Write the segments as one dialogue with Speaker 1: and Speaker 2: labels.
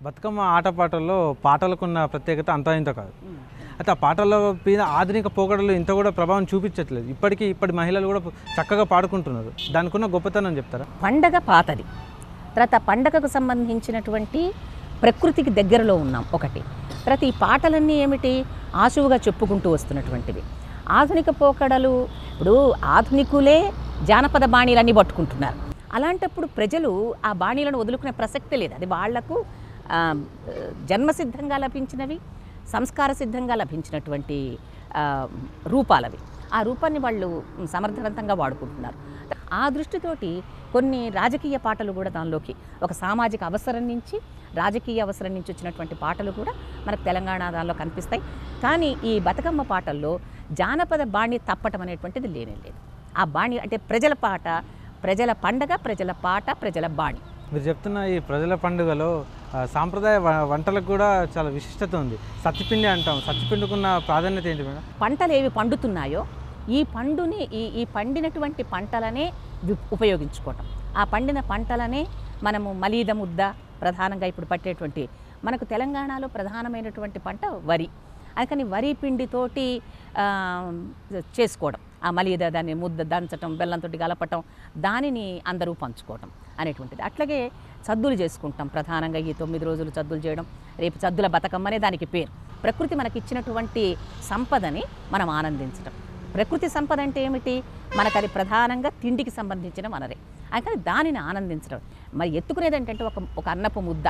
Speaker 1: బతుకమ్మ ఆటపాటల్లో పాటలకున్న ప్రత్యేకత అంతా ఇంత కాదు. అయితే ఆ పాటల మీద ఆధునిక పోకడలు ఇంత కూడా ప్రభావం చూపించట్లేదు. ఇప్పటి మహిళలు కూడా చక్కగా పాడుకుంటున్నారు. దానికి ఉన్న గొప్పతనం చెప్తారా?
Speaker 2: పండగ పాతది, తర్వాత పండగకు సంబంధించినటువంటి ప్రకృతికి దగ్గరలో ఉన్నాం ఒకటి. తర్వాత ఈ పాటలన్నీ ఏమిటి, ఆశువుగా చెప్పుకుంటూ వస్తున్నటువంటివి. ఆధునిక పోకడలు, ఇప్పుడు ఆధునికులే జానపద బాణీలన్నీ పట్టుకుంటున్నారు. అలాంటప్పుడు ప్రజలు ఆ బాణీలను వదులుకునే ప్రసక్తి లేదు. అది వాళ్లకు జన్మసిద్ధంగా లభించినవి, సంస్కార సిద్ధంగా లభించినటువంటి రూపాలవి. ఆ రూపాన్ని వాళ్ళు సమర్థవంతంగా వాడుకుంటున్నారు. ఆ దృష్టితోటి కొన్ని రాజకీయ పాటలు కూడా దానిలోకి ఒక సామాజిక అవసరం నుంచి, రాజకీయ అవసరం నుంచి వచ్చినటువంటి పాటలు కూడా మనకు తెలంగాణ దానిలో కనిపిస్తాయి. కానీ ఈ బతుకమ్మ పాటల్లో జానపద బాణి తప్పటం అనేటువంటిది లేనే లేదు. ఆ బాణి అంటే ప్రజల పాట, ప్రజల పండగ, ప్రజల పాట, ప్రజల బాణి.
Speaker 1: మీరు చెప్తున్న ఈ ప్రజల పండుగలో సాంప్రదాయ వంటలకు కూడా చాలా విశిష్టత ఉంది. సత్తిపిండి అంటాం. సత్తిపిండికున్న ప్రాధాన్యత ఏంటి మేడం?
Speaker 2: పంటలు ఏవి పండుతున్నాయో ఈ పండుని ఈ పండినటువంటి పంటలనే ఉపయోగించుకోవటం. ఆ పండిన పంటలనే మనము మలీద ముద్ద ప్రధానంగా ఇప్పుడు పట్టేటువంటి, మనకు తెలంగాణలో ప్రధానమైనటువంటి పంట వరి. అందుకని వరి పిండితోటి చేసుకోవడం, ఆ మలీద దాన్ని ముద్ద దంచటం, బెల్లంతో కలపటం, దానిని అందరూ పంచుకోవటం అనేటువంటిది. అట్లాగే సద్దులు చేసుకుంటాం. ప్రధానంగా ఈ 9 రోజులు సద్దులు చేయడం, రేపు సద్దుల బతుకమ్మనే దానికి పేరు. ప్రకృతి మనకిచ్చినటువంటి సంపదని మనం ఆనందించడం. ప్రకృతి సంపద అంటే ఏమిటి? మనకు అది ప్రధానంగా తిండికి సంబంధించిన వనరే. అందుకని దానిని ఆనందించడం. మరి ఎత్తుకునేది ఏంటంటే ఒక అన్నపు ముద్ద,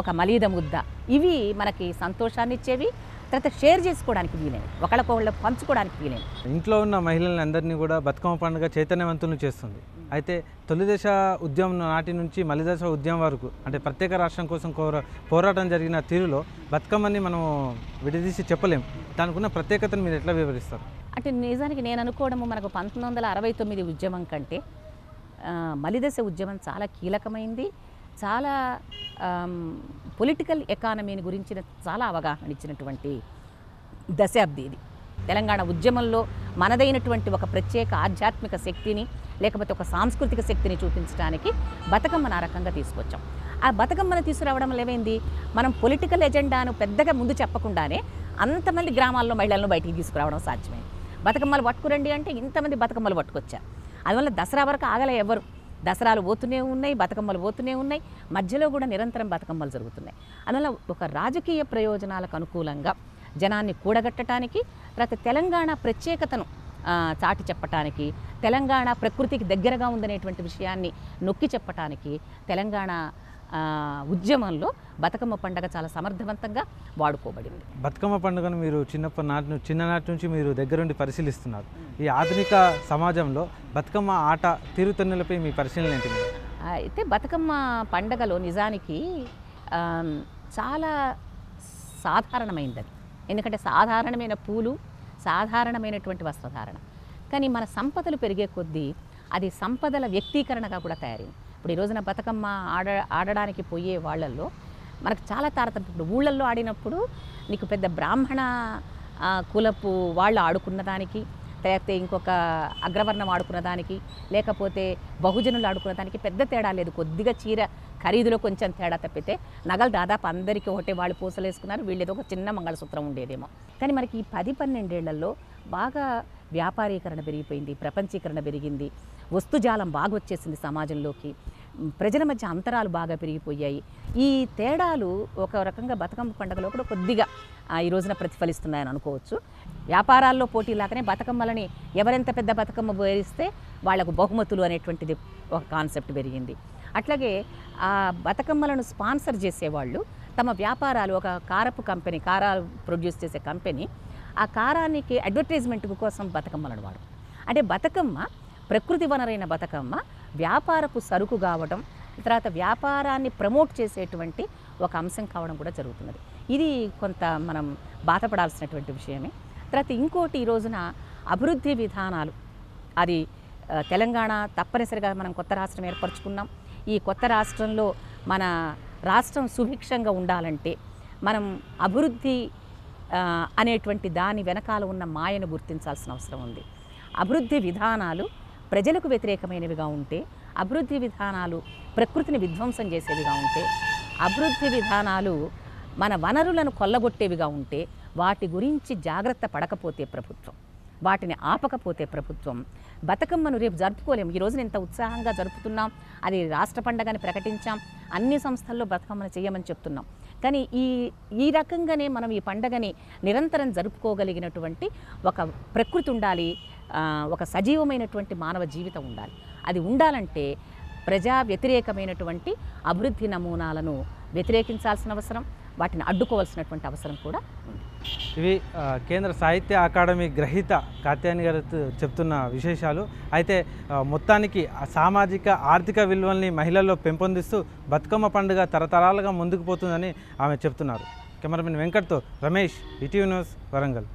Speaker 2: ఒక మలీద ముద్ద, ఇవి మనకి సంతోషాన్ని ఇచ్చేవి. తర్వాత షేర్ చేసుకోవడానికి వీలైనవి, ఒకళ్ళకొకళ్ళు పంచుకోవడానికి వీలైనవి.
Speaker 1: ఇంట్లో ఉన్న మహిళలందరినీ కూడా బతుకమ్మ పండుగ చైతన్యవంతులను చేస్తుంది. అయితే తొలిదశ ఉద్యమం నాటి నుంచి మలిదశ ఉద్యమం వరకు, అంటే ప్రత్యేక రాష్ట్రం కోసం పోరాటం జరిగిన తీరులో బతుకమ్మని మనం విడదీసి చెప్పలేం. దానికి ఉన్న ప్రత్యేకతను మీరు ఎట్లా వివరిస్తారు?
Speaker 2: అంటే నిజానికి నేను అనుకోవడము, మనకు 1969 ఉద్యమం కంటే మలిదశ ఉద్యమం చాలా కీలకమైంది. చాలా పొలిటికల్ ఎకానమీని గురించిన చాలా అవగాహన ఇచ్చినటువంటి దశాబ్ది ఇది. తెలంగాణ ఉద్యమంలో మనదైనటువంటి ఒక ప్రత్యేక ఆధ్యాత్మిక శక్తిని, లేకపోతే ఒక సాంస్కృతిక శక్తిని చూపించడానికి బతుకమ్మను ఆ రకంగా తీసుకొచ్చాం. ఆ బతుకమ్మను తీసుకురావడం ఏమైంది, మనం పొలిటికల్ ఎజెండాను పెద్దగా ముందు చెప్పకుండానే అంతమంది గ్రామాల్లో మహిళలను బయటికి తీసుకురావడం సాధ్యమైంది. బతుకమ్మలు పట్టుకురండి అంటే ఇంతమంది బతుకమ్మలు పట్టుకొచ్చారు. అందువల్ల దసరా వరకు ఆగలే ఎవరు. దసరాలు పోతూనే ఉన్నాయి, బతుకమ్మలు పోతూనే ఉన్నాయి, మధ్యలో కూడా నిరంతరం బతుకమ్మలు జరుగుతున్నాయి. అందువల్ల ఒక రాజకీయ ప్రయోజనాలకు అనుకూలంగా జనాన్ని కూడగట్టడానికి, తర్వాత తెలంగాణ ప్రత్యేకతను చాటి చెప్పటానికి, తెలంగాణ ప్రకృతికి దగ్గరగా ఉందనేటువంటి విషయాన్ని నొక్కి చెప్పటానికి తెలంగాణ ఉద్యమంలో బతుకమ్మ పండుగ చాలా సమర్థవంతంగా వాడుకోబడింది.
Speaker 1: బతుకమ్మ పండుగను మీరు చిన్ననాటి నుంచి మీరు దగ్గరుండి పరిశీలిస్తున్నారు. ఈ ఆధునిక సమాజంలో బతుకమ్మ ఆట తీరుతెన్నులపై మీ పరిశీలన ఏంటి?
Speaker 2: అయితే బతుకమ్మ పండుగలో నిజానికి చాలా సాధారణమైనది. ఎందుకంటే సాధారణమైన పూలు, సాధారణమైనటువంటి వస్త్రధారణ. కానీ మన సంపదలు పెరిగే కొద్దీ అది సంపదల వ్యక్తీకరణగా కూడా తయారైంది. ఇప్పుడు ఈ రోజున బతుకమ్మ ఆడడానికి పోయే వాళ్ళల్లో మనకు చాలా తారతమ్యం. ఇప్పుడు ఊళ్ళల్లో ఆడినప్పుడు నీకు పెద్ద బ్రాహ్మణ కులపు వాళ్ళు ఆడుకున్న దానికి, లేకపోతే ఇంకొక అగ్రవర్ణం ఆడుకున్న దానికి, లేకపోతే బహుజనులు ఆడుకున్న దానికి పెద్ద తేడా లేదు. కొద్దిగా చీర ఖరీదులో కొంచెం తేడా తప్పితే నగలు దాదాపు అందరికీ ఒకటే. వాళ్ళు పూసలు వేసుకున్నారు, వీళ్ళేదో ఒక చిన్న మంగళసూత్రం ఉండేదేమో. కానీ మనకి ఈ 10-12 ఏళ్లలో బాగా వ్యాపారీకరణ పెరిగిపోయింది, ప్రపంచీకరణ పెరిగింది, వస్తుజాలం బాగా వచ్చేసింది సమాజంలోకి, ప్రజల మధ్య అంతరాలు బాగా పెరిగిపోయాయి. ఈ తేడాలు ఒక రకంగా బతుకమ్మ పండుగలో కూడా కొద్దిగా ఈ రోజున ప్రతిఫలిస్తున్నాయని అనుకోవచ్చు. వ్యాపారాల్లో పోటీలాగానే బతుకమ్మలని ఎవరెంత పెద్ద బతుకమ్మ వేరిస్తే వాళ్లకు బహుమతులు అనేటువంటిది ఒక కాన్సెప్ట్ పెరిగింది. అట్లాగే ఆ బతుకమ్మలను స్పాన్సర్ చేసేవాళ్ళు తమ వ్యాపారాలు, ఒక కారపు కంపెనీ, కారాలు ప్రొడ్యూస్ చేసే కంపెనీ, ఆ కారానికి అడ్వర్టైజ్మెంట్ కోసం బతుకమ్మలను వాడు. అంటే బతుకమ్మ ప్రకృతి వనరైన బతుకమ్మ వ్యాపారపు సరుకు కావడం, తర్వాత వ్యాపారాన్ని ప్రమోట్ చేసేటువంటి ఒక అంశం కావడం కూడా జరుగుతున్నది. ఇది కొంత మనం బాధపడాల్సినటువంటి విషయమే. తర్వాత ఇంకోటి, ఈ రోజున అభివృద్ధి విధానాలు, అది తెలంగాణ తప్పనిసరిగా మనం కొత్త రాష్ట్రం ఏర్పరచుకున్నాం. ఈ కొత్త రాష్ట్రంలో మన రాష్ట్రం సుభిక్షంగా ఉండాలంటే మనం అభివృద్ధి అనేటువంటి దాని వెనకాల ఉన్న మాయను గుర్తించాల్సిన అవసరం ఉంది. అభివృద్ధి విధానాలు ప్రజలకు వ్యతిరేకమైనవిగా ఉంటే, అభివృద్ధి విధానాలు ప్రకృతిని విధ్వంసం చేసేవిగా ఉంటే, అభివృద్ధి విధానాలు మన వనరులను కొల్లగొట్టేవిగా ఉంటే వాటి గురించి జాగ్రత్త పడకపోతే ప్రభుత్వం, వాటిని ఆపకపోతే ప్రభుత్వం బతుకమ్మను రేపు జరుపుకోలేము. ఈ రోజున ఇంత ఉత్సాహంగా జరుపుతున్నాం, అది రాష్ట్ర పండగని ప్రకటించాం, అన్ని సంస్థల్లో బతుకమ్మను చేయమని చెప్తున్నాం. కానీ ఈ రకంగానే మనం ఈ పండగని నిరంతరం జరుపుకోగలిగినటువంటి ఒక ప్రకృతి ఉండాలి, ఒక సజీవమైనటువంటి మానవ జీవితం ఉండాలి. అది ఉండాలంటే ప్రజా వ్యతిరేకమైనటువంటి అభివృద్ధి నమూనాలను వ్యతిరేకించాల్సిన అవసరం, వాటిని అడ్డుకోవాల్సినటువంటి అవసరం కూడా ఉంది.
Speaker 1: ఇవి కేంద్ర సాహిత్య అకాడమీ గ్రహీత కాత్యాయని గారు చెప్తున్న విశేషాలు. అయితే మొత్తానికి సామాజిక ఆర్థిక విలువల్ని మహిళల్లో పెంపొందిస్తూ బతుకమ్మ పండుగ తరతరాలుగా ముందుకు పోతుందని ఆమె చెప్తున్నారు. కెమెరామెన్ వెంకట్తో రమేష్, ఈటీవీ న్యూస్, వరంగల్.